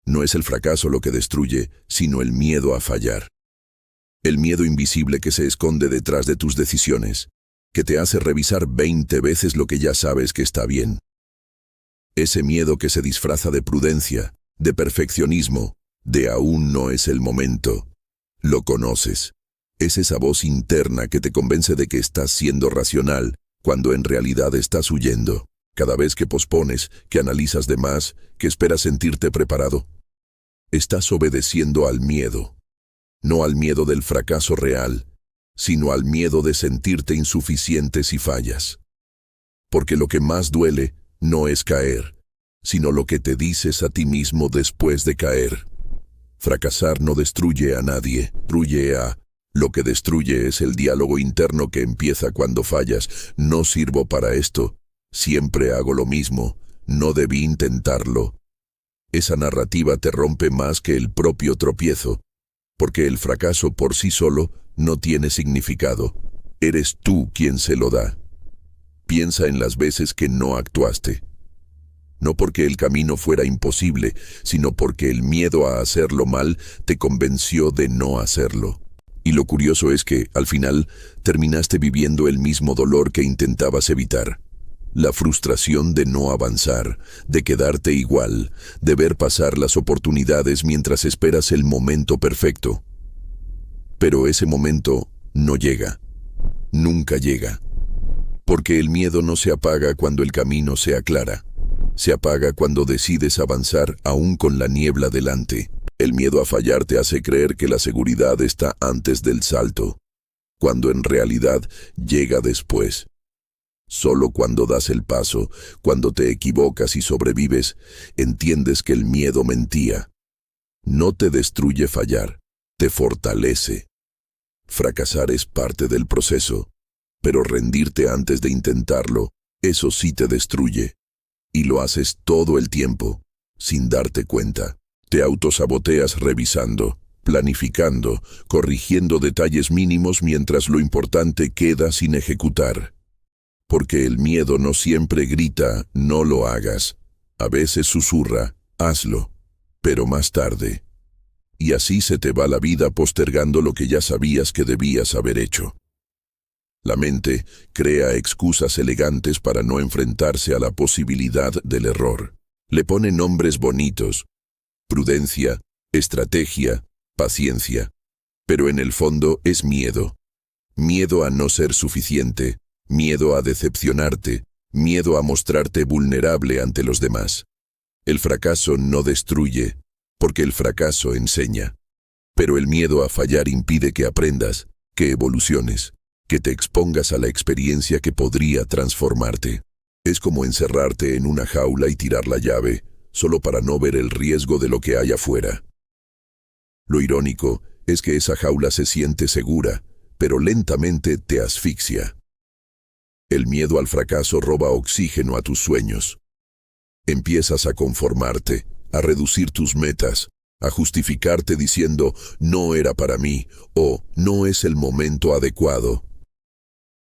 No es el fracaso lo que destruye, sino el miedo a fallar. El miedo invisible que se esconde detrás de tus decisiones, que te hace revisar 20 veces lo que ya sabes que está bien. Ese miedo que se disfraza de prudencia, de perfeccionismo, de aún no es el momento. Lo conoces. Es esa voz interna que te convence de que estás siendo racional, cuando en realidad estás huyendo. Cada vez que pospones, que analizas de más, que esperas sentirte preparado, estás obedeciendo al miedo. No al miedo del fracaso real, sino al miedo de sentirte insuficiente si fallas. Porque lo que más duele no es caer, sino lo que te dices a ti mismo después de caer. Fracasar no destruye a nadie, lo que destruye es el diálogo interno que empieza cuando fallas. No sirvo para esto, siempre hago lo mismo, no debí intentarlo. Esa narrativa te rompe más que el propio tropiezo, porque el fracaso por sí solo no tiene significado. Eres tú quien se lo da. Piensa en las veces que no actuaste. No porque el camino fuera imposible, sino porque el miedo a hacerlo mal te convenció de no hacerlo. Y lo curioso es que, al final, terminaste viviendo el mismo dolor que intentabas evitar. La frustración de no avanzar, de quedarte igual, de ver pasar las oportunidades mientras esperas el momento perfecto. Pero ese momento no llega. Nunca llega. Porque el miedo no se apaga cuando el camino se aclara. Se apaga cuando decides avanzar aún con la niebla delante. El miedo a fallar te hace creer que la seguridad está antes del salto, cuando en realidad llega después. Solo cuando das el paso, cuando te equivocas y sobrevives, entiendes que el miedo mentía. No te destruye fallar, te fortalece. Fracasar es parte del proceso, pero rendirte antes de intentarlo, eso sí te destruye. Y lo haces todo el tiempo, sin darte cuenta. Te autosaboteas revisando, planificando, corrigiendo detalles mínimos mientras lo importante queda sin ejecutar. Porque el miedo no siempre grita, no lo hagas. A veces susurra, hazlo, pero más tarde. Y así se te va la vida postergando lo que ya sabías que debías haber hecho. La mente crea excusas elegantes para no enfrentarse a la posibilidad del error. Le pone nombres bonitos: prudencia, estrategia, paciencia. Pero en el fondo es miedo. Miedo a no ser suficiente, miedo a decepcionarte, miedo a mostrarte vulnerable ante los demás. El fracaso no destruye, porque el fracaso enseña. Pero el miedo a fallar impide que aprendas, que evoluciones, que te expongas a la experiencia que podría transformarte. Es como encerrarte en una jaula y tirar la llave, solo para no ver el riesgo de lo que hay afuera. Lo irónico es que esa jaula se siente segura, pero lentamente te asfixia. El miedo al fracaso roba oxígeno a tus sueños. Empiezas a conformarte, a reducir tus metas, a justificarte diciendo no era para mí o no es el momento adecuado.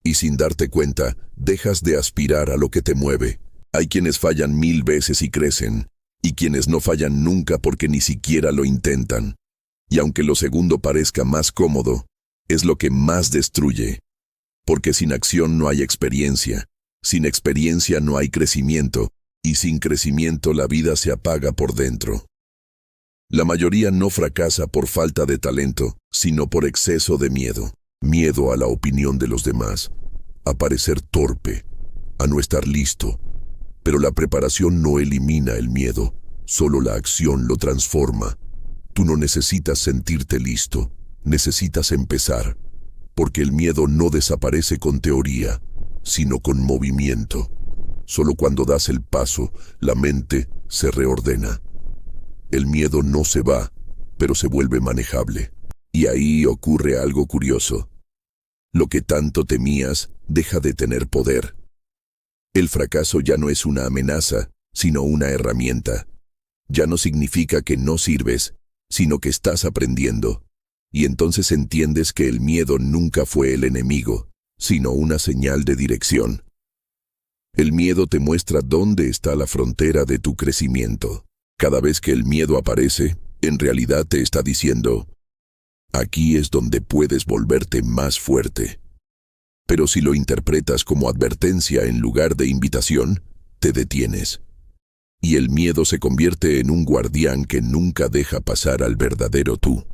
Y sin darte cuenta, dejas de aspirar a lo que te mueve. Hay quienes fallan 1000 veces y crecen, y quienes no fallan nunca porque ni siquiera lo intentan. Y aunque lo segundo parezca más cómodo, es lo que más destruye. Porque sin acción no hay experiencia, sin experiencia no hay crecimiento, y sin crecimiento la vida se apaga por dentro. La mayoría no fracasa por falta de talento, sino por exceso de miedo. Miedo a la opinión de los demás, a parecer torpe, a no estar listo. Pero la preparación no elimina el miedo, solo la acción lo transforma. Tú no necesitas sentirte listo, necesitas empezar, porque el miedo no desaparece con teoría, sino con movimiento. Solo cuando das el paso, la mente se reordena. El miedo no se va, pero se vuelve manejable. Y ahí ocurre algo curioso. Lo que tanto temías deja de tener poder. El fracaso ya no es una amenaza, sino una herramienta. Ya no significa que no sirves, sino que estás aprendiendo. Y entonces entiendes que el miedo nunca fue el enemigo, sino una señal de dirección. El miedo te muestra dónde está la frontera de tu crecimiento. Cada vez que el miedo aparece, en realidad te está diciendo, aquí es donde puedes volverte más fuerte. Pero si lo interpretas como advertencia en lugar de invitación, te detienes. Y el miedo se convierte en un guardián que nunca deja pasar al verdadero tú.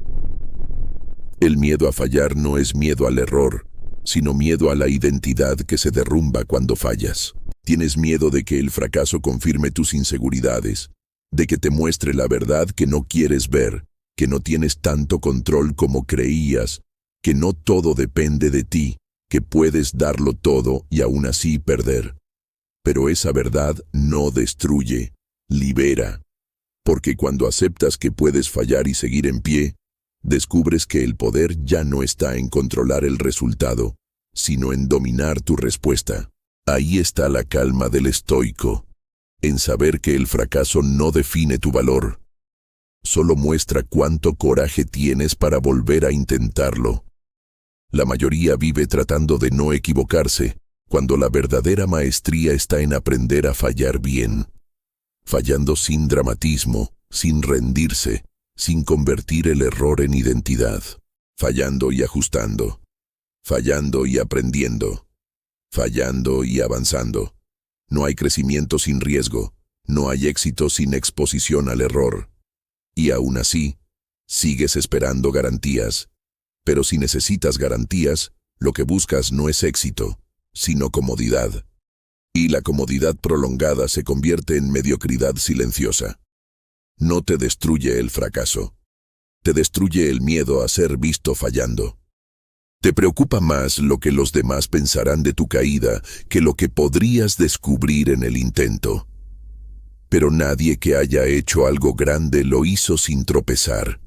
El miedo a fallar no es miedo al error, sino miedo a la identidad que se derrumba cuando fallas. Tienes miedo de que el fracaso confirme tus inseguridades, de que te muestre la verdad que no quieres ver, que no tienes tanto control como creías, que no todo depende de ti, que puedes darlo todo y aún así perder. Pero esa verdad no destruye, libera, porque cuando aceptas que puedes fallar y seguir en pie, descubres que el poder ya no está en controlar el resultado, sino en dominar tu respuesta. Ahí está la calma del estoico, en saber que el fracaso no define tu valor, solo muestra cuánto coraje tienes para volver a intentarlo. La mayoría vive tratando de no equivocarse, cuando la verdadera maestría está en aprender a fallar bien. Fallando sin dramatismo, sin rendirse, sin convertir el error en identidad. Fallando y ajustando. Fallando y aprendiendo. Fallando y avanzando. No hay crecimiento sin riesgo, no hay éxito sin exposición al error. Y aún así, sigues esperando garantías. Pero si necesitas garantías, lo que buscas no es éxito, sino comodidad. Y la comodidad prolongada se convierte en mediocridad silenciosa. No te destruye el fracaso. Te destruye el miedo a ser visto fallando. Te preocupa más lo que los demás pensarán de tu caída que lo que podrías descubrir en el intento. Pero nadie que haya hecho algo grande lo hizo sin tropezar.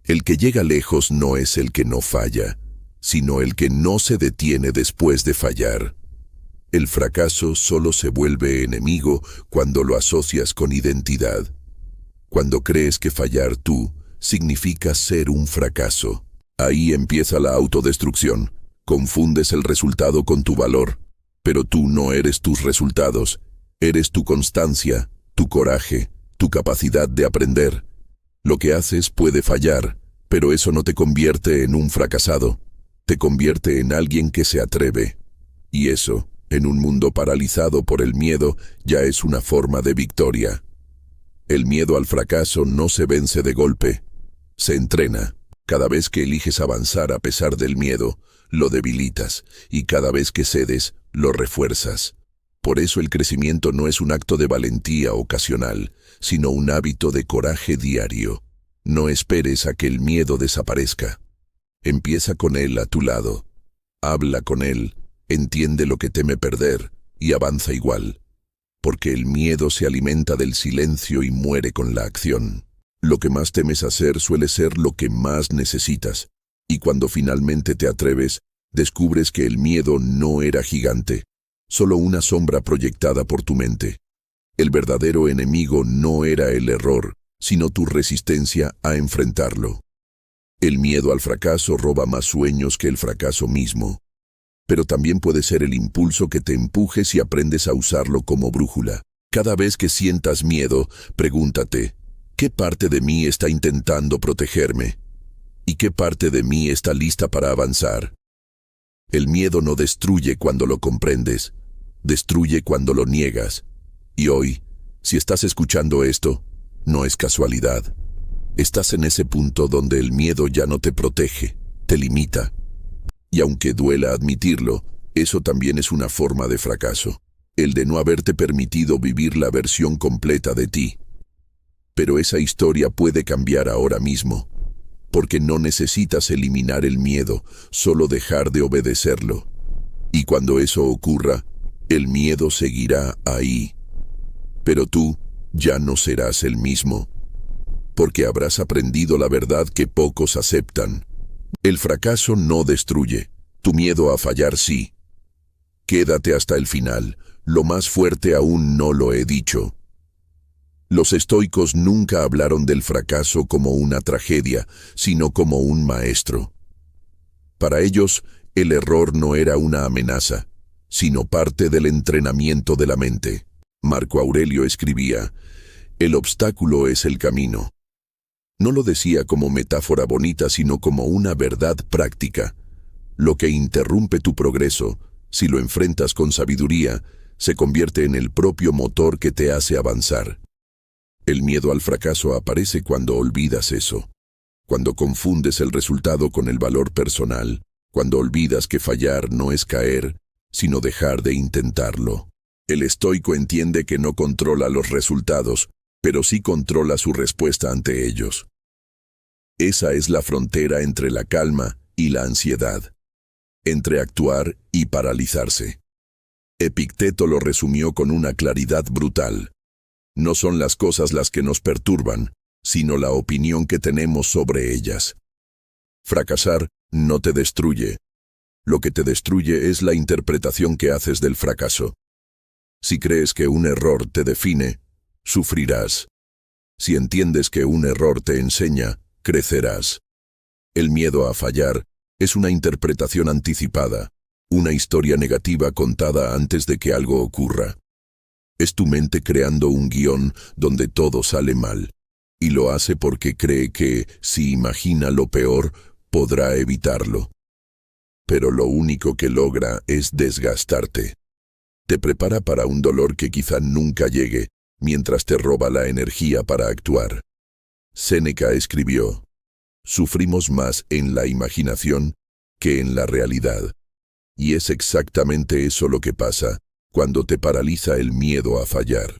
El que llega lejos no es el que no falla, sino el que no se detiene después de fallar. El fracaso solo se vuelve enemigo cuando lo asocias con identidad. Cuando crees que fallar tú significa ser un fracaso. Ahí empieza la autodestrucción. Confundes el resultado con tu valor. Pero tú no eres tus resultados. Eres tu constancia, tu coraje, tu capacidad de aprender. Lo que haces puede fallar, pero eso no te convierte en un fracasado. Te convierte en alguien que se atreve. Y eso, en un mundo paralizado por el miedo, ya es una forma de victoria. El miedo al fracaso no se vence de golpe. Se entrena. Cada vez que eliges avanzar a pesar del miedo, lo debilitas, y cada vez que cedes, lo refuerzas. Por eso el crecimiento no es un acto de valentía ocasional, sino un hábito de coraje diario. No esperes a que el miedo desaparezca. Empieza con él a tu lado. Habla con él, entiende lo que teme perder y avanza igual. Porque el miedo se alimenta del silencio y muere con la acción. Lo que más temes hacer suele ser lo que más necesitas. Y cuando finalmente te atreves, descubres que el miedo no era gigante, solo una sombra proyectada por tu mente. El verdadero enemigo no era el error, sino tu resistencia a enfrentarlo. El miedo al fracaso roba más sueños que el fracaso mismo. Pero también puede ser el impulso que te empuje si aprendes a usarlo como brújula. Cada vez que sientas miedo, pregúntate, ¿qué parte de mí está intentando protegerme? ¿Y qué parte de mí está lista para avanzar? El miedo no destruye cuando lo comprendes, destruye cuando lo niegas. Y hoy, si estás escuchando esto, no es casualidad. Estás en ese punto donde el miedo ya no te protege, te limita. Y aunque duela admitirlo, eso también es una forma de fracaso, el de no haberte permitido vivir la versión completa de ti. Pero esa historia puede cambiar ahora mismo, porque no necesitas eliminar el miedo, solo dejar de obedecerlo. Y cuando eso ocurra, el miedo seguirá ahí. Pero tú ya no serás el mismo, porque habrás aprendido la verdad que pocos aceptan. El fracaso no destruye, tu miedo a fallar sí. Quédate hasta el final, lo más fuerte aún no lo he dicho. Los estoicos nunca hablaron del fracaso como una tragedia, sino como un maestro. Para ellos, el error no era una amenaza, sino parte del entrenamiento de la mente. Marco Aurelio escribía, El obstáculo es el camino. No lo decía como metáfora bonita, sino como una verdad práctica. Lo que interrumpe tu progreso, si lo enfrentas con sabiduría, se convierte en el propio motor que te hace avanzar. El miedo al fracaso aparece cuando olvidas eso, cuando confundes el resultado con el valor personal, cuando olvidas que fallar no es caer, sino dejar de intentarlo. El estoico entiende que no controla los resultados, pero sí controla su respuesta ante ellos. Esa es la frontera entre la calma y la ansiedad, entre actuar y paralizarse. Epicteto lo resumió con una claridad brutal. No son las cosas las que nos perturban, sino la opinión que tenemos sobre ellas. Fracasar no te destruye. Lo que te destruye es la interpretación que haces del fracaso. Si crees que un error te define, sufrirás. Si entiendes que un error te enseña, crecerás. El miedo a fallar es una interpretación anticipada, una historia negativa contada antes de que algo ocurra. Es tu mente creando un guión donde todo sale mal, y lo hace porque cree que, si imagina lo peor, podrá evitarlo. Pero lo único que logra es desgastarte. Te prepara para un dolor que quizá nunca llegue, mientras te roba la energía para actuar. Séneca escribió: sufrimos más en la imaginación que en la realidad. Y es exactamente eso lo que pasa cuando te paraliza el miedo a fallar.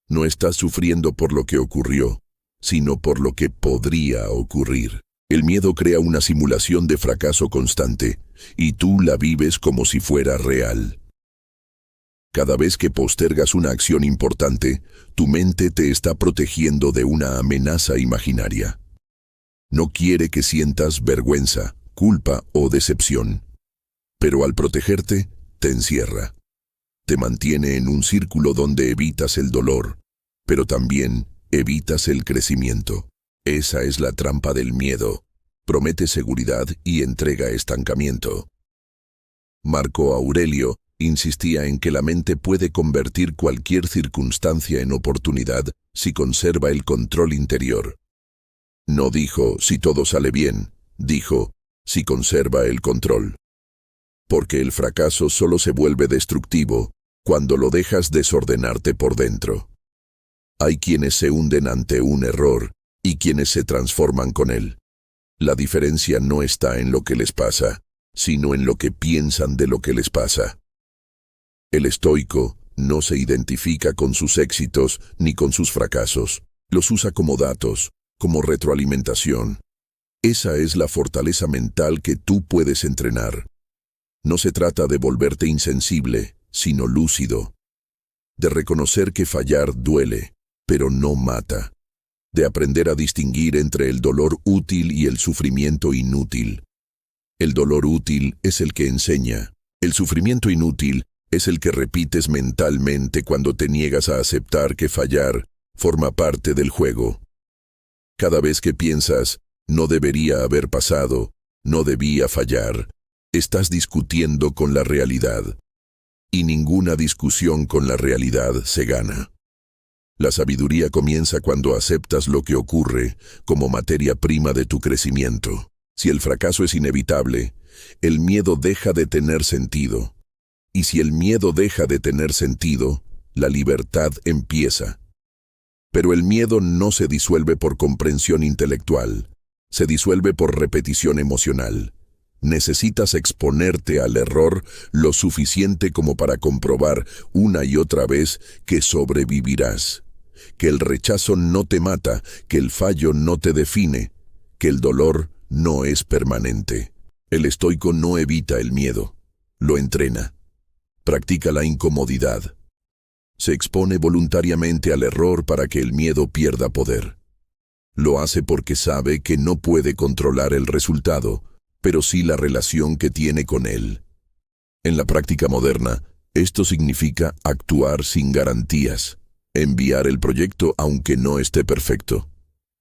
No estás sufriendo por lo que ocurrió, sino por lo que podría ocurrir. El miedo crea una simulación de fracaso constante, y tú la vives como si fuera real. Cada vez que postergas una acción importante, tu mente te está protegiendo de una amenaza imaginaria. No quiere que sientas vergüenza, culpa o decepción. Pero al protegerte, te encierra. Te mantiene en un círculo donde evitas el dolor, pero también evitas el crecimiento. Esa es la trampa del miedo. Promete seguridad y entrega estancamiento. Marco Aurelio insistía en que la mente puede convertir cualquier circunstancia en oportunidad si conserva el control interior. No dijo si todo sale bien, dijo si conserva el control. Porque el fracaso solo se vuelve destructivo cuando lo dejas desordenarte por dentro. Hay quienes se hunden ante un error y quienes se transforman con él. La diferencia no está en lo que les pasa, sino en lo que piensan de lo que les pasa. El estoico no se identifica con sus éxitos ni con sus fracasos. Los usa como datos, como retroalimentación. Esa es la fortaleza mental que tú puedes entrenar. No se trata de volverte insensible, sino lúcido. De reconocer que fallar duele, pero no mata. De aprender a distinguir entre el dolor útil y el sufrimiento inútil. El dolor útil es el que enseña. El sufrimiento inútil es el que repites mentalmente cuando te niegas a aceptar que fallar forma parte del juego. Cada vez que piensas, no debería haber pasado, no debía fallar, estás discutiendo con la realidad. Y ninguna discusión con la realidad se gana. La sabiduría comienza cuando aceptas lo que ocurre como materia prima de tu crecimiento. Si el fracaso es inevitable, el miedo deja de tener sentido. Y si el miedo deja de tener sentido, la libertad empieza. Pero el miedo no se disuelve por comprensión intelectual, se disuelve por repetición emocional. Necesitas exponerte al error lo suficiente como para comprobar una y otra vez que sobrevivirás, que el rechazo no te mata, que el fallo no te define, que el dolor no es permanente. El estoico no evita el miedo, lo entrena, practica la incomodidad. Se expone voluntariamente al error para que el miedo pierda poder. Lo hace porque sabe que no puede controlar el resultado, pero sí la relación que tiene con él. En la práctica moderna, esto significa actuar sin garantías, enviar el proyecto aunque no esté perfecto,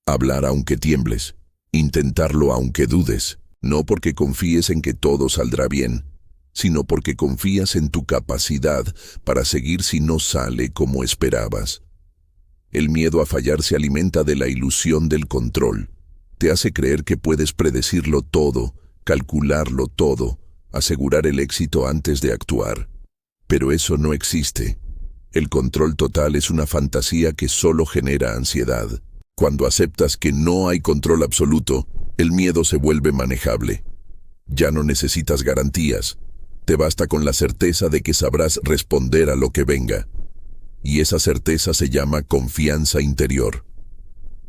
hablar aunque tiembles, intentarlo aunque dudes, no porque confíes en que todo saldrá bien, sino porque confías en tu capacidad para seguir si no sale como esperabas. El miedo a fallar se alimenta de la ilusión del control. Te hace creer que puedes predecirlo todo, calcularlo todo, asegurar el éxito antes de actuar. Pero eso no existe. El control total es una fantasía que solo genera ansiedad. Cuando aceptas que no hay control absoluto, el miedo se vuelve manejable. Ya no necesitas garantías. Te basta con la certeza de que sabrás responder a lo que venga. Y esa certeza se llama confianza interior.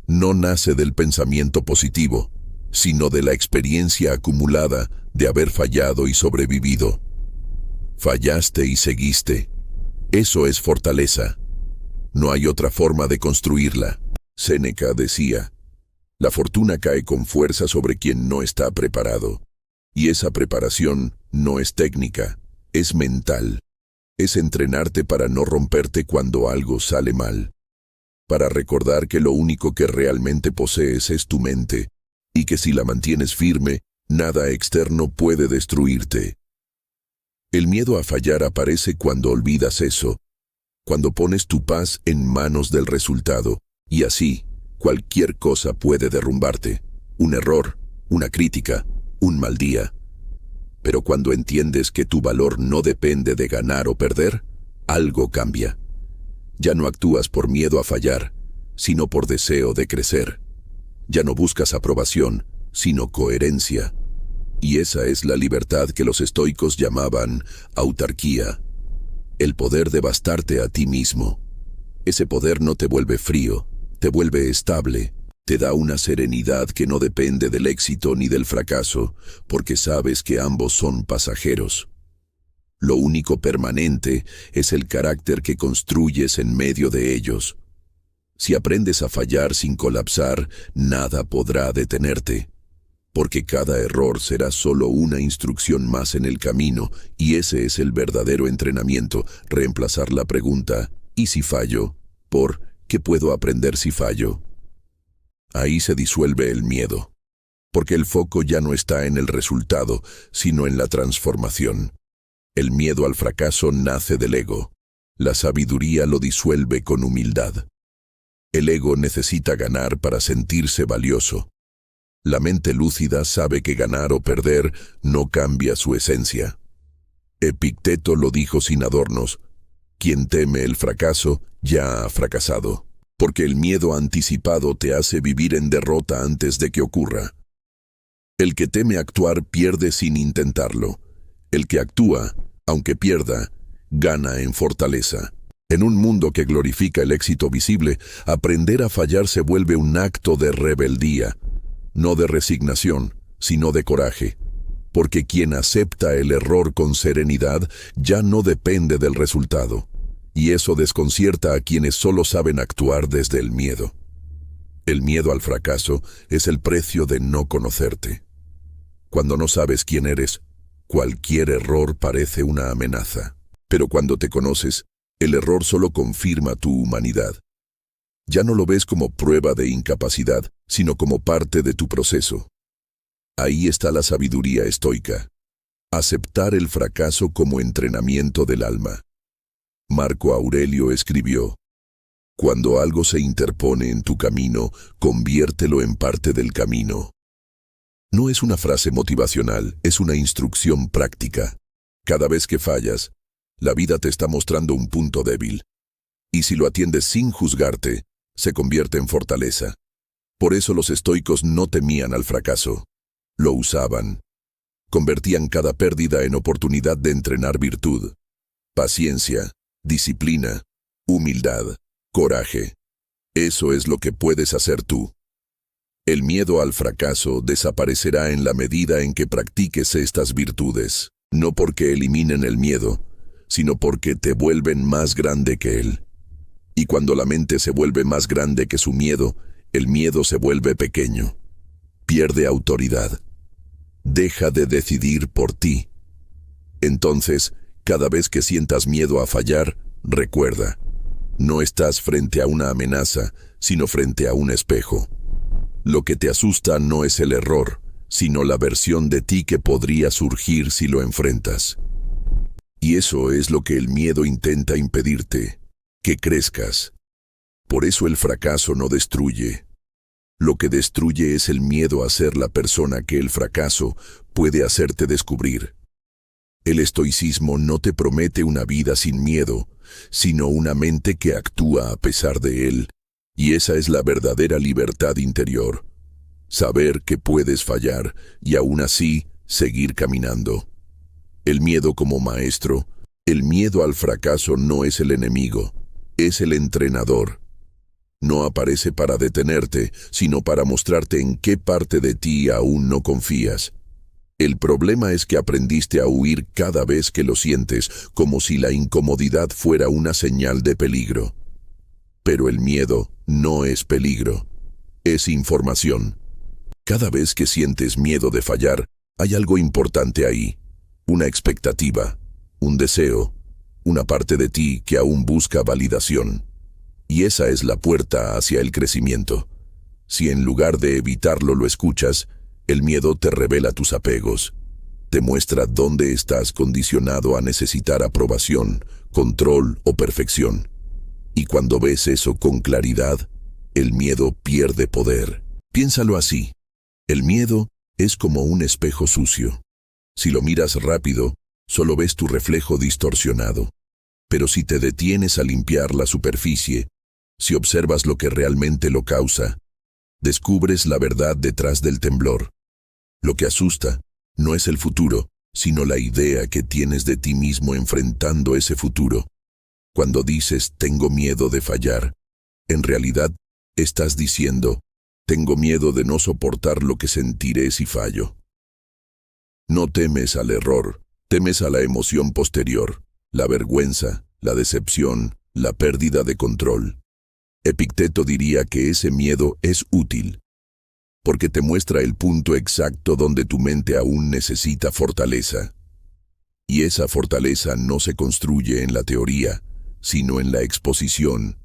No nace del pensamiento positivo, sino de la experiencia acumulada de haber fallado y sobrevivido. Fallaste y seguiste. Eso es fortaleza. No hay otra forma de construirla. Séneca decía, la fortuna cae con fuerza sobre quien no está preparado. Y esa preparación no es técnica, es mental. Es entrenarte para no romperte cuando algo sale mal. Para recordar que lo único que realmente posees es tu mente, y que si la mantienes firme, nada externo puede destruirte. El miedo a fallar aparece cuando olvidas eso, cuando pones tu paz en manos del resultado, y así, cualquier cosa puede derrumbarte. Un error, una crítica, un mal día. Pero cuando entiendes que tu valor no depende de ganar o perder, algo cambia. Ya no actúas por miedo a fallar, sino por deseo de crecer. Ya no buscas aprobación, sino coherencia. Y esa es la libertad que los estoicos llamaban autarquía. El poder de bastarte a ti mismo. Ese poder no te vuelve frío, te vuelve estable. Te da una serenidad que no depende del éxito ni del fracaso, porque sabes que ambos son pasajeros. Lo único permanente es el carácter que construyes en medio de ellos. Si aprendes a fallar sin colapsar, nada podrá detenerte, porque cada error será solo una instrucción más en el camino, y ese es el verdadero entrenamiento, reemplazar la pregunta, ¿y si fallo?, por ¿qué puedo aprender si fallo? Ahí se disuelve el miedo, porque el foco ya no está en el resultado, sino en la transformación. El miedo al fracaso nace del ego. La sabiduría lo disuelve con humildad. El ego necesita ganar para sentirse valioso. La mente lúcida sabe que ganar o perder no cambia su esencia. Epicteto lo dijo sin adornos: quien teme el fracaso ya ha fracasado. Porque el miedo anticipado te hace vivir en derrota antes de que ocurra. El que teme actuar pierde sin intentarlo. El que actúa, aunque pierda, gana en fortaleza. En un mundo que glorifica el éxito visible, aprender a fallar se vuelve un acto de rebeldía, no de resignación, sino de coraje. Porque quien acepta el error con serenidad ya no depende del resultado. Y eso desconcierta a quienes solo saben actuar desde el miedo. El miedo al fracaso es el precio de no conocerte. Cuando no sabes quién eres, cualquier error parece una amenaza. Pero cuando te conoces, el error solo confirma tu humanidad. Ya no lo ves como prueba de incapacidad, sino como parte de tu proceso. Ahí está la sabiduría estoica. Aceptar el fracaso como entrenamiento del alma. Marco Aurelio escribió: cuando algo se interpone en tu camino, conviértelo en parte del camino. No es una frase motivacional, es una instrucción práctica. Cada vez que fallas, la vida te está mostrando un punto débil. Y si lo atiendes sin juzgarte, se convierte en fortaleza. Por eso los estoicos no temían al fracaso. Lo usaban. Convertían cada pérdida en oportunidad de entrenar virtud, paciencia, disciplina, humildad, coraje. Eso es lo que puedes hacer tú. El miedo al fracaso desaparecerá en la medida en que practiques estas virtudes, no porque eliminen el miedo, sino porque te vuelven más grande que él. Y cuando la mente se vuelve más grande que su miedo, el miedo se vuelve pequeño. Pierde autoridad. Deja de decidir por ti. Entonces, cada vez que sientas miedo a fallar, recuerda, no estás frente a una amenaza, sino frente a un espejo. Lo que te asusta no es el error, sino la versión de ti que podría surgir si lo enfrentas. Y eso es lo que el miedo intenta impedirte, que crezcas. Por eso el fracaso no destruye. Lo que destruye es el miedo a ser la persona que el fracaso puede hacerte descubrir. El estoicismo no te promete una vida sin miedo, sino una mente que actúa a pesar de él, y esa es la verdadera libertad interior. Saber que puedes fallar y aún así seguir caminando. El miedo como maestro, el miedo al fracaso no es el enemigo, es el entrenador. No aparece para detenerte, sino para mostrarte en qué parte de ti aún no confías. El problema es que aprendiste a huir cada vez que lo sientes, como si la incomodidad fuera una señal de peligro. Pero el miedo no es peligro, es información. Cada vez que sientes miedo de fallar, hay algo importante ahí, una expectativa, un deseo, una parte de ti que aún busca validación. Y esa es la puerta hacia el crecimiento. Si en lugar de evitarlo lo escuchas, el miedo te revela tus apegos. Te muestra dónde estás condicionado a necesitar aprobación, control o perfección. Y cuando ves eso con claridad, el miedo pierde poder. Piénsalo así. El miedo es como un espejo sucio. Si lo miras rápido, solo ves tu reflejo distorsionado. Pero si te detienes a limpiar la superficie, si observas lo que realmente lo causa, descubres la verdad detrás del temblor. Lo que asusta no es el futuro, sino la idea que tienes de ti mismo enfrentando ese futuro. Cuando dices tengo miedo de fallar, en realidad estás diciendo tengo miedo de no soportar lo que sentiré si fallo. No temes al error, temes a la emoción posterior, la vergüenza, la decepción, la pérdida de control. Epicteto diría que ese miedo es útil, porque te muestra el punto exacto donde tu mente aún necesita fortaleza. Y esa fortaleza no se construye en la teoría, sino en la exposición.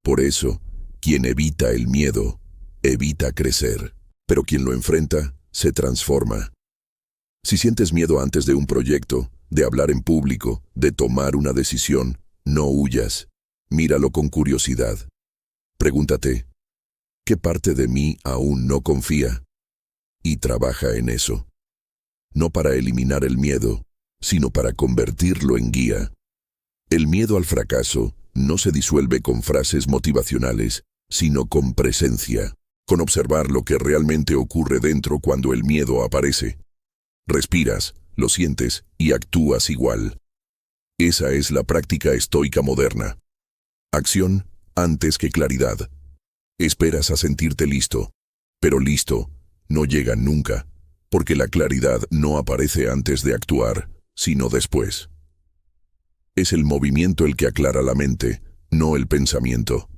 Por eso, quien evita el miedo, evita crecer, pero quien lo enfrenta, se transforma. Si sientes miedo antes de un proyecto, de hablar en público, de tomar una decisión, no huyas. Míralo con curiosidad. Pregúntate, ¿qué parte de mí aún no confía? Y trabaja en eso. No para eliminar el miedo, sino para convertirlo en guía. El miedo al fracaso no se disuelve con frases motivacionales, sino con presencia, con observar lo que realmente ocurre dentro cuando el miedo aparece. Respiras, lo sientes y actúas igual. Esa es la práctica estoica moderna. Acción antes que claridad. Esperas a sentirte listo, pero listo no llega nunca, porque la claridad no aparece antes de actuar, sino después. Es el movimiento el que aclara la mente, no el pensamiento.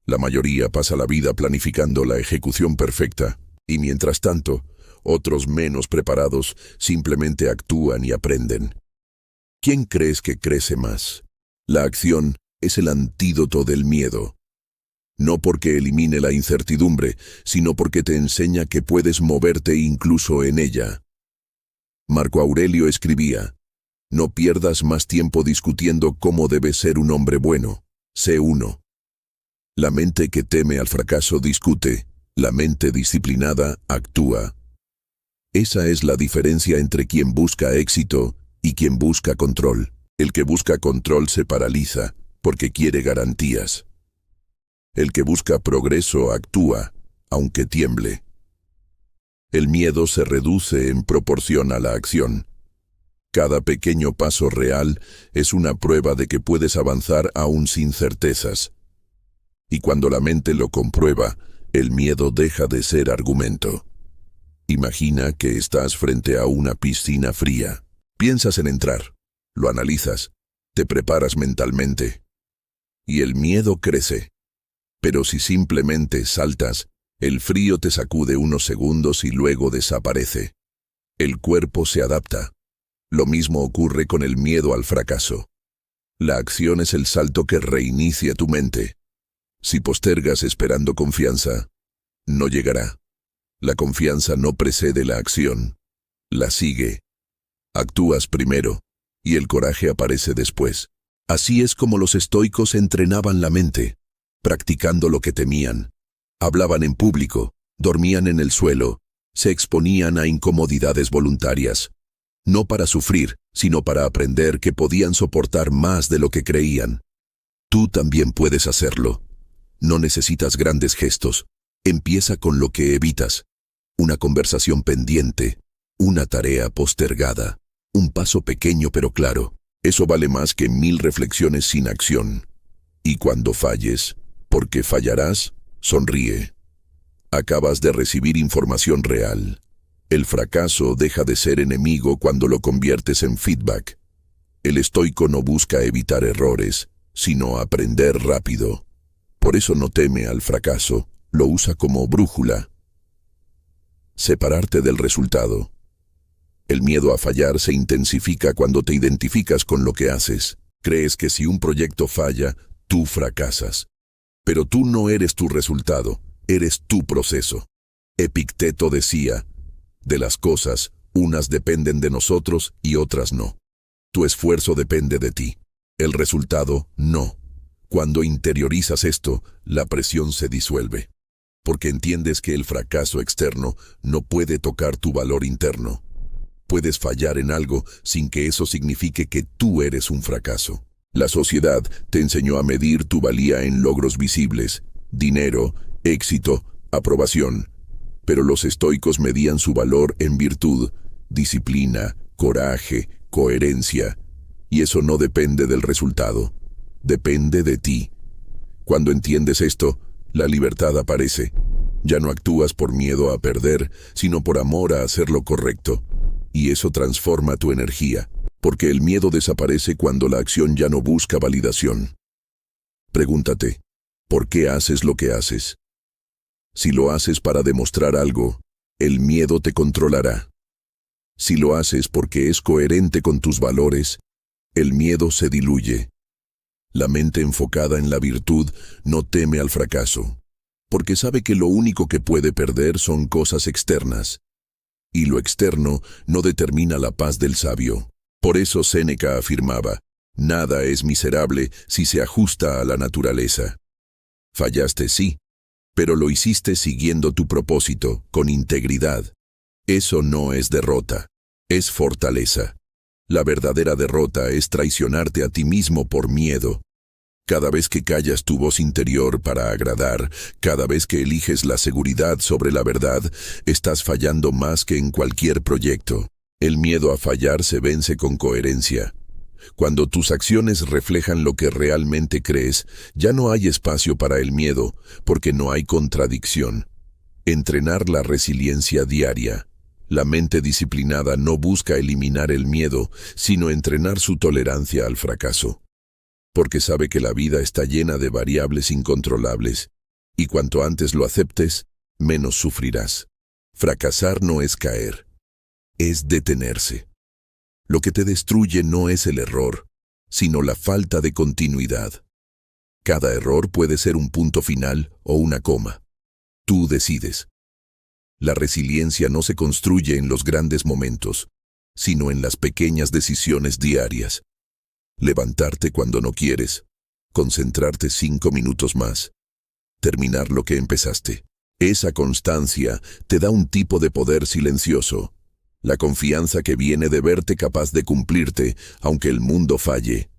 La mayoría pasa la vida planificando la ejecución perfecta, y mientras tanto, otros menos preparados simplemente actúan y aprenden. ¿Quién crees que crece más? La acción es el antídoto del miedo. No porque elimine la incertidumbre, sino porque te enseña que puedes moverte incluso en ella. Marco Aurelio escribía, no pierdas más tiempo discutiendo cómo debe ser un hombre bueno, sé uno. La mente que teme al fracaso discute, la mente disciplinada actúa. Esa es la diferencia entre quien busca éxito y quien busca control. El que busca control se paraliza, porque quiere garantías. El que busca progreso actúa, aunque tiemble. El miedo se reduce en proporción a la acción. Cada pequeño paso real es una prueba de que puedes avanzar aún sin certezas. Y cuando la mente lo comprueba, el miedo deja de ser argumento. Imagina que estás frente a una piscina fría. Piensas en entrar, lo analizas, te preparas mentalmente. Y el miedo crece. Pero si simplemente saltas, el frío te sacude unos segundos y luego desaparece. El cuerpo se adapta. Lo mismo ocurre con el miedo al fracaso. La acción es el salto que reinicia tu mente. Si postergas esperando confianza, no llegará. La confianza no precede la acción, la sigue. Actúas primero, y el coraje aparece después. Así es como los estoicos entrenaban la mente. practicando lo que temían. Hablaban en público, dormían en el suelo, se exponían a incomodidades voluntarias. No para sufrir, sino para aprender que podían soportar más de lo que creían. Tú también puedes hacerlo. No necesitas grandes gestos. Empieza con lo que evitas. Una conversación pendiente, una tarea postergada, un paso pequeño pero claro. Eso vale más que 1000 reflexiones sin acción. Y cuando falles, porque fallarás, sonríe. Acabas de recibir información real. El fracaso deja de ser enemigo cuando lo conviertes en feedback. El estoico no busca evitar errores, sino aprender rápido. Por eso no teme al fracaso, lo usa como brújula. Separarte del resultado. El miedo a fallar se intensifica cuando te identificas con lo que haces. Crees que si un proyecto falla, tú fracasas. Pero tú no eres tu resultado, eres tu proceso. Epicteto decía, de las cosas, unas dependen de nosotros y otras no. Tu esfuerzo depende de ti. El resultado, no. Cuando interiorizas esto, la presión se disuelve. Porque entiendes que el fracaso externo no puede tocar tu valor interno. Puedes fallar en algo sin que eso signifique que tú eres un fracaso. La sociedad te enseñó a medir tu valía en logros visibles, dinero, éxito, aprobación. Pero los estoicos medían su valor en virtud, disciplina, coraje, coherencia. Y eso no depende del resultado, depende de ti. Cuando entiendes esto, la libertad aparece. Ya no actúas por miedo a perder, sino por amor a hacer lo correcto. Y eso transforma tu energía, porque el miedo desaparece cuando la acción ya no busca validación. Pregúntate, ¿por qué haces lo que haces? Si lo haces para demostrar algo, el miedo te controlará. Si lo haces porque es coherente con tus valores, el miedo se diluye. La mente enfocada en la virtud no teme al fracaso, porque sabe que lo único que puede perder son cosas externas. Y lo externo no determina la paz del sabio. Por eso Séneca afirmaba, nada es miserable si se ajusta a la naturaleza. Fallaste sí, pero lo hiciste siguiendo tu propósito, con integridad. Eso no es derrota, es fortaleza. La verdadera derrota es traicionarte a ti mismo por miedo. Cada vez que callas tu voz interior para agradar, cada vez que eliges la seguridad sobre la verdad, estás fallando más que en cualquier proyecto. El miedo a fallar se vence con coherencia. Cuando tus acciones reflejan lo que realmente crees, ya no hay espacio para el miedo, porque no hay contradicción. Entrenar la resiliencia diaria. La mente disciplinada no busca eliminar el miedo, sino entrenar su tolerancia al fracaso. Porque sabe que la vida está llena de variables incontrolables, y cuanto antes lo aceptes, menos sufrirás. Fracasar no es caer, es detenerse. Lo que te destruye no es el error, sino la falta de continuidad. Cada error puede ser un punto final o una coma. Tú decides. La resiliencia no se construye en los grandes momentos, sino en las pequeñas decisiones diarias. Levantarte cuando no quieres, concentrarte 5 minutos más, terminar lo que empezaste. Esa constancia te da un tipo de poder silencioso, la confianza que viene de verte capaz de cumplirte, aunque el mundo falle.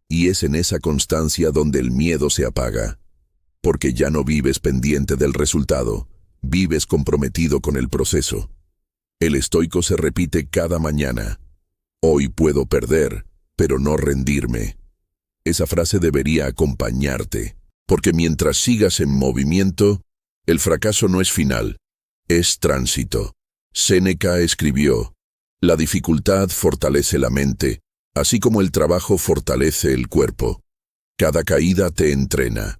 Y es en esa constancia donde el miedo se apaga, porque ya no vives pendiente del resultado, vives comprometido con el proceso. El estoico se repite cada mañana, hoy puedo perder, pero no rendirme. Esa frase debería acompañarte, porque mientras sigas en movimiento, el fracaso no es final, es tránsito. Séneca escribió, la dificultad fortalece la mente, así como el trabajo fortalece el cuerpo. Cada caída te entrena,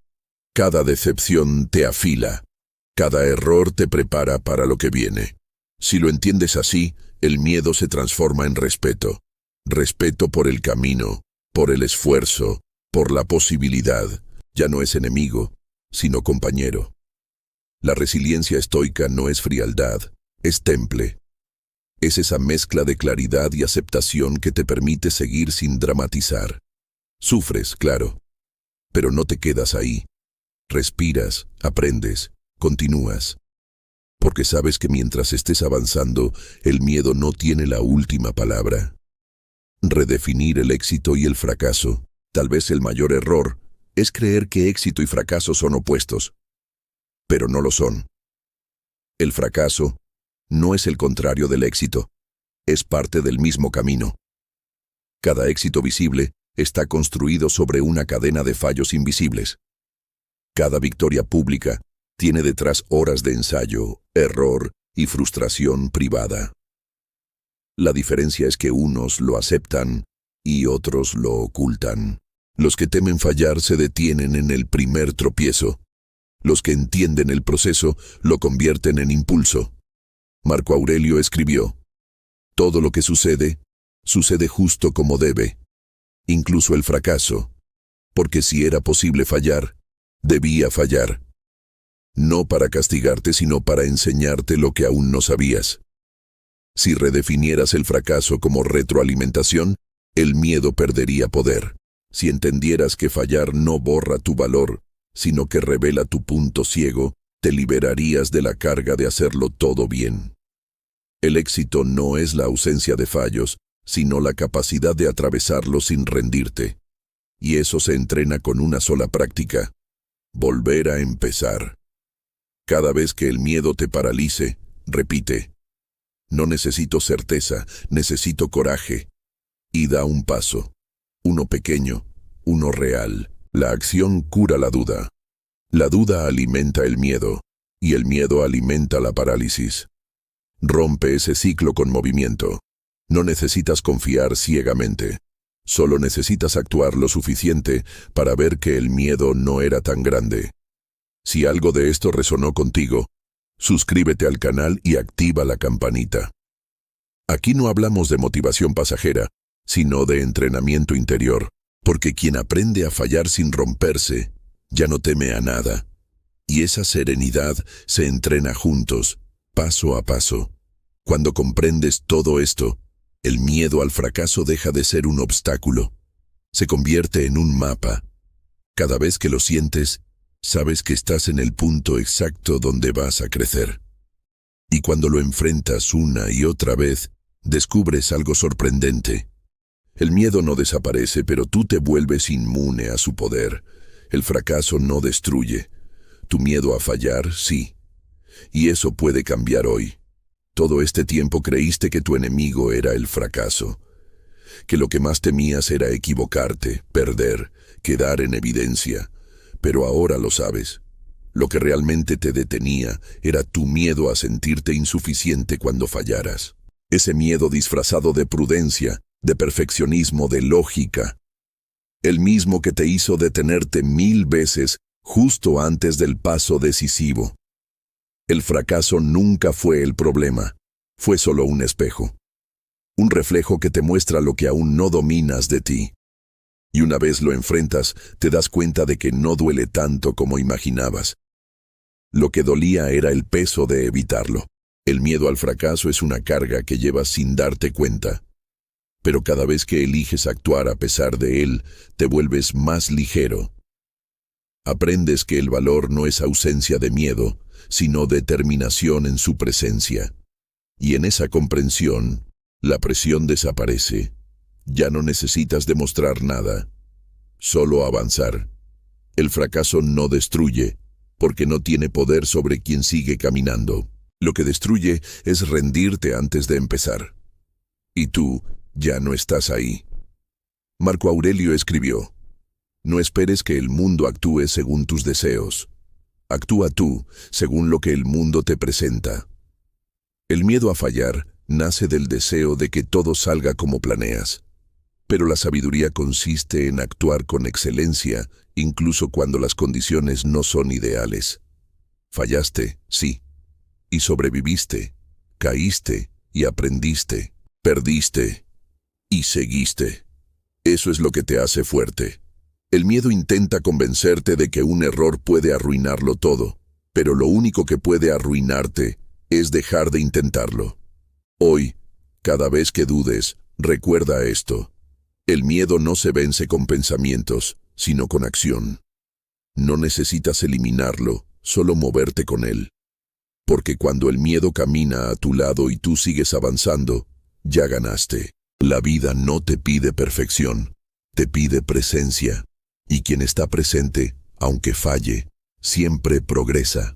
cada decepción te afila, cada error te prepara para lo que viene. Si lo entiendes así, el miedo se transforma en respeto. Respeto por el camino, por el esfuerzo, por la posibilidad. Ya no es enemigo, sino compañero. La resiliencia estoica no es frialdad, es temple. Es esa mezcla de claridad y aceptación que te permite seguir sin dramatizar. Sufres, claro, pero no te quedas ahí. Respiras, aprendes, continúas. Porque sabes que mientras estés avanzando, el miedo no tiene la última palabra. Redefinir el éxito y el fracaso. Tal vez el mayor error es creer que éxito y fracaso son opuestos. Pero no lo son. El fracaso no es el contrario del éxito. Es parte del mismo camino. Cada éxito visible está construido sobre una cadena de fallos invisibles. Cada victoria pública tiene detrás horas de ensayo, error y frustración privada. La diferencia es que unos lo aceptan y otros lo ocultan. Los que temen fallar se detienen en el primer tropiezo. Los que entienden el proceso lo convierten en impulso. Marco Aurelio escribió: todo lo que sucede, sucede justo como debe, incluso el fracaso, porque si era posible fallar, debía fallar. No para castigarte, sino para enseñarte lo que aún no sabías. Si redefinieras el fracaso como retroalimentación, el miedo perdería poder. Si entendieras que fallar no borra tu valor, sino que revela tu punto ciego, te liberarías de la carga de hacerlo todo bien. El éxito no es la ausencia de fallos, sino la capacidad de atravesarlos sin rendirte. Y eso se entrena con una sola práctica: volver a empezar. Cada vez que el miedo te paralice, repite: no necesito certeza, necesito coraje. Y da un paso. Uno pequeño, uno real. La acción cura la duda. La duda alimenta el miedo, y el miedo alimenta la parálisis. Rompe ese ciclo con movimiento. No necesitas confiar ciegamente. Solo necesitas actuar lo suficiente para ver que el miedo no era tan grande. Si algo de esto resonó contigo, suscríbete al canal y activa la campanita. Aquí no hablamos de motivación pasajera, sino de entrenamiento interior, porque quien aprende a fallar sin romperse, ya no teme a nada. Y esa serenidad se entrena juntos, paso a paso. Cuando comprendes todo esto, el miedo al fracaso deja de ser un obstáculo. Se convierte en un mapa. Cada vez que lo sientes, sabes que estás en el punto exacto donde vas a crecer. Y cuando lo enfrentas una y otra vez, descubres algo sorprendente. El miedo no desaparece, pero tú te vuelves inmune a su poder. El fracaso no destruye. Tu miedo a fallar, sí. Y eso puede cambiar hoy. Todo este tiempo creíste que tu enemigo era el fracaso, que lo que más temías era equivocarte, perder, quedar en evidencia. Pero ahora lo sabes. Lo que realmente te detenía era tu miedo a sentirte insuficiente cuando fallaras. Ese miedo disfrazado de prudencia, de perfeccionismo, de lógica. El mismo que te hizo detenerte 1000 veces justo antes del paso decisivo. El fracaso nunca fue el problema, fue solo un espejo. Un reflejo que te muestra lo que aún no dominas de ti. Y una vez lo enfrentas, te das cuenta de que no duele tanto como imaginabas. Lo que dolía era el peso de evitarlo. El miedo al fracaso es una carga que llevas sin darte cuenta. Pero cada vez que eliges actuar a pesar de él, te vuelves más ligero. Aprendes que el valor no es ausencia de miedo, sino determinación en su presencia. Y en esa comprensión, la presión desaparece. Ya no necesitas demostrar nada, solo avanzar. El fracaso no destruye, porque no tiene poder sobre quien sigue caminando. Lo que destruye es rendirte antes de empezar. Y tú ya no estás ahí. Marco Aurelio escribió: no esperes que el mundo actúe según tus deseos. Actúa tú según lo que el mundo te presenta. El miedo a fallar nace del deseo de que todo salga como planeas. Pero la sabiduría consiste en actuar con excelencia, incluso cuando las condiciones no son ideales. Fallaste, sí. Y sobreviviste, caíste y aprendiste, perdiste y seguiste. Eso es lo que te hace fuerte. El miedo intenta convencerte de que un error puede arruinarlo todo, pero lo único que puede arruinarte es dejar de intentarlo. Hoy, cada vez que dudes, recuerda esto. El miedo no se vence con pensamientos, sino con acción. No necesitas eliminarlo, solo moverte con él. Porque cuando el miedo camina a tu lado y tú sigues avanzando, ya ganaste. La vida no te pide perfección, te pide presencia. Y quien está presente, aunque falle, siempre progresa.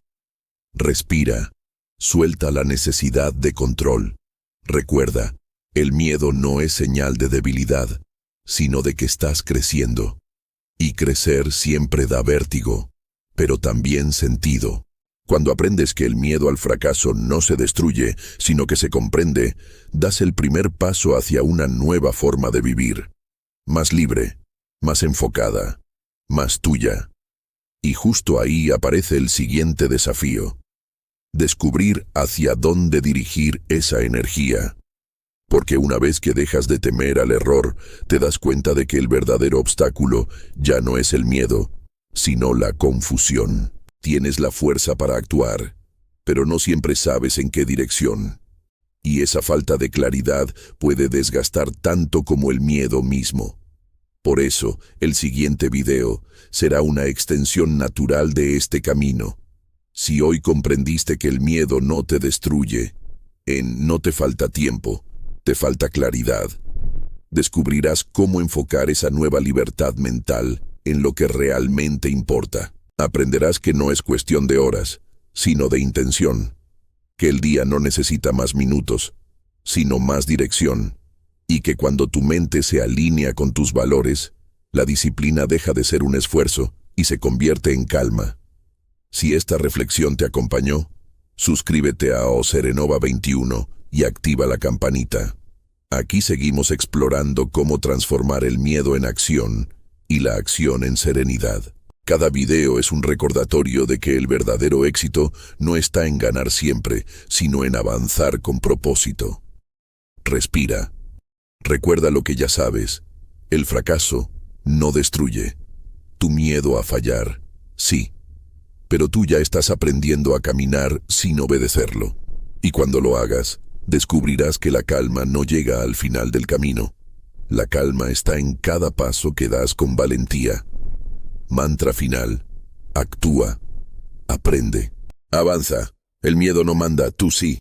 Respira, suelta la necesidad de control. Recuerda, el miedo no es señal de debilidad, sino de que estás creciendo. Y crecer siempre da vértigo, pero también sentido. Cuando aprendes que el miedo al fracaso no se destruye, sino que se comprende, das el primer paso hacia una nueva forma de vivir. Más libre, más enfocada, más tuya. Y justo ahí aparece el siguiente desafío. Descubrir hacia dónde dirigir esa energía. Porque una vez que dejas de temer al error, te das cuenta de que el verdadero obstáculo ya no es el miedo, sino la confusión. Tienes la fuerza para actuar, pero no siempre sabes en qué dirección. Y esa falta de claridad puede desgastar tanto como el miedo mismo. Por eso, el siguiente video será una extensión natural de este camino. Si hoy comprendiste que el miedo no te destruye, no te falta tiempo, te falta claridad. Descubrirás cómo enfocar esa nueva libertad mental en lo que realmente importa. Aprenderás que no es cuestión de horas, sino de intención. Que el día no necesita más minutos, sino más dirección. Y que cuando tu mente se alinea con tus valores, la disciplina deja de ser un esfuerzo y se convierte en calma. Si esta reflexión te acompañó, suscríbete a Oserenova 21 y activa la campanita. Aquí seguimos explorando cómo transformar el miedo en acción y la acción en serenidad. Cada video es un recordatorio de que el verdadero éxito no está en ganar siempre, sino en avanzar con propósito. Respira. Recuerda lo que ya sabes. El fracaso no destruye. Tu miedo a fallar, sí. Pero tú ya estás aprendiendo a caminar sin obedecerlo. Y cuando lo hagas, descubrirás que la calma no llega al final del camino. La calma está en cada paso que das con valentía. Mantra final. Actúa. Aprende. Avanza. El miedo no manda, tú sí.